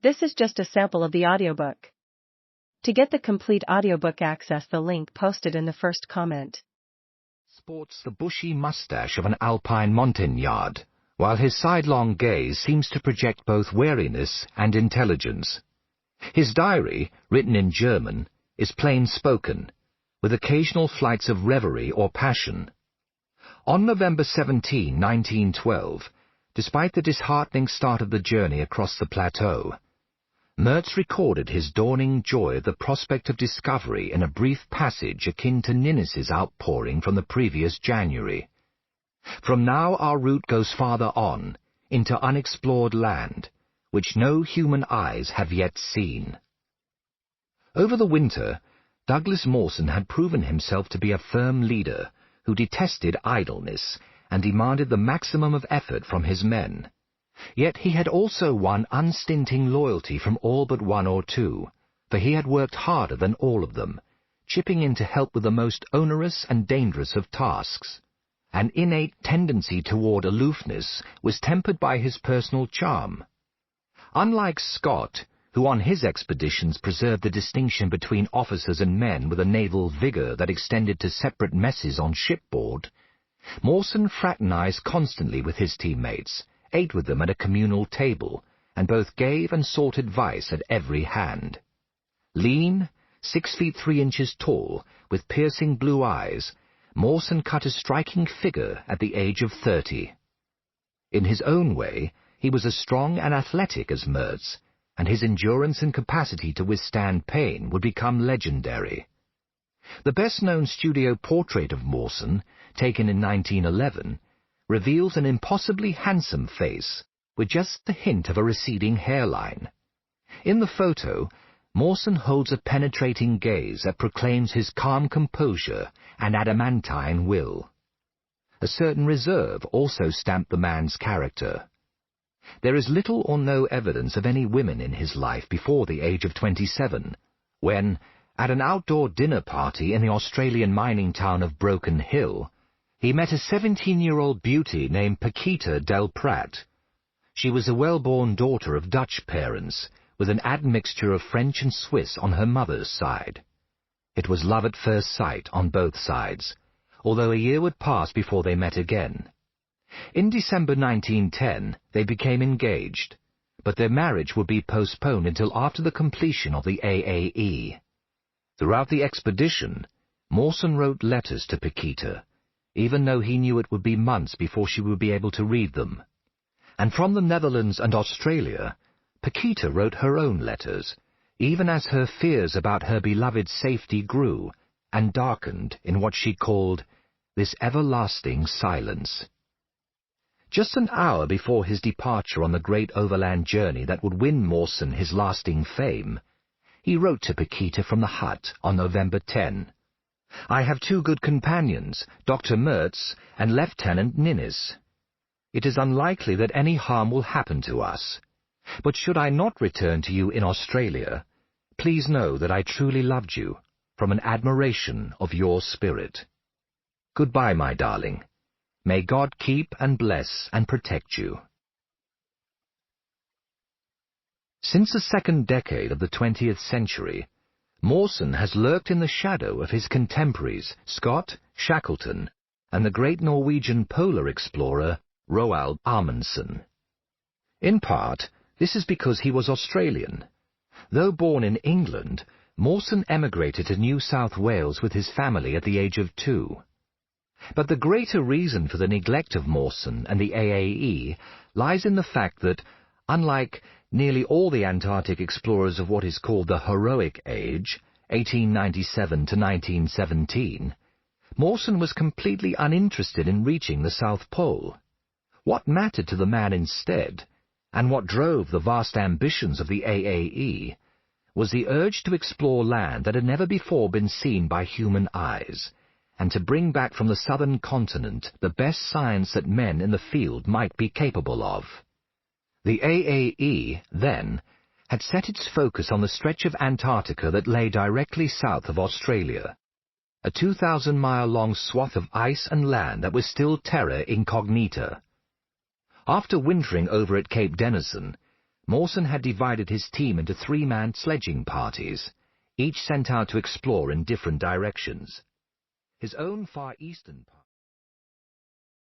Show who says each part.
Speaker 1: This is just a sample of the audiobook. To get the complete audiobook, access the link posted in the first comment.
Speaker 2: Sports the bushy mustache of an alpine montagnard, while his sidelong gaze seems to project both wariness and intelligence. His diary, written in German, is plain-spoken, with occasional flights of reverie or passion. On November 17, 1912, despite the disheartening start of the journey across the plateau, Mertz recorded his dawning joy at the prospect of discovery in a brief passage akin to Ninnis's outpouring from the previous January. From now our route goes farther on, into unexplored land, which no human eyes have yet seen. Over the winter, Douglas Mawson had proven himself to be a firm leader who detested idleness and demanded the maximum of effort from his men. Yet he had also won unstinting loyalty from all but one or two, for he had worked harder than all of them, chipping in to help with the most onerous and dangerous of tasks. An innate tendency toward aloofness was tempered by his personal charm. Unlike Scott, who on his expeditions preserved the distinction between officers and men with a naval vigor that extended to separate messes on shipboard, Mawson fraternized constantly with his teammates, ate with them at a communal table, and both gave and sought advice at every hand. Lean, 6 feet 3 inches tall, with piercing blue eyes, Mawson cut a striking figure at the age of 30. In his own way, he was as strong and athletic as Mertz, and his endurance and capacity to withstand pain would become legendary. The best-known studio portrait of Mawson, taken in 1911, reveals an impossibly handsome face, with just the hint of a receding hairline. In the photo, Mawson holds a penetrating gaze that proclaims his calm composure and adamantine will. A certain reserve also stamped the man's character. There is little or no evidence of any women in his life before the age of 27, when, at an outdoor dinner party in the Australian mining town of Broken Hill, he met a 17-year-old beauty named Paquita del Prat. She was a well-born daughter of Dutch parents, with an admixture of French and Swiss on her mother's side. It was love at first sight on both sides, although a year would pass before they met again. In December 1910, they became engaged, but their marriage would be postponed until after the completion of the AAE. Throughout the expedition, Mawson wrote letters to Paquita, even though he knew it would be months before she would be able to read them. And from the Netherlands and Australia, Paquita wrote her own letters, even as her fears about her beloved's safety grew and darkened in what she called this everlasting silence. Just an hour before his departure on the great overland journey that would win Mawson his lasting fame, he wrote to Paquita from the hut on November 10. I have 2 good companions, Dr. Mertz and Lieutenant Ninnis. It is unlikely that any harm will happen to us, but should I not return to you in Australia, please know that I truly loved you, from an admiration of your spirit. Goodbye, my darling. May God keep and bless and protect you. Since the second decade of the 20th century, Mawson has lurked in the shadow of his contemporaries Scott, Shackleton, and the great Norwegian polar explorer Roald Amundsen. In part, this is because he was Australian. Though born in England, Mawson emigrated to New South Wales with his family at the age of 2. But the greater reason for the neglect of Mawson and the AAE lies in the fact that, unlike nearly all the Antarctic explorers of what is called the Heroic Age, 1897 to 1917, Mawson was completely uninterested in reaching the South Pole. What mattered to the man instead, and what drove the vast ambitions of the AAE, was the urge to explore land that had never before been seen by human eyes, and to bring back from the southern continent the best science that men in the field might be capable of. The AAE, then, had set its focus on the stretch of Antarctica that lay directly south of Australia, a 2,000-mile-long swath of ice and land that was still terra incognita. After wintering over at Cape Denison, Mawson had divided his team into 3-man sledging parties, each sent out to explore in different directions. His own far eastern part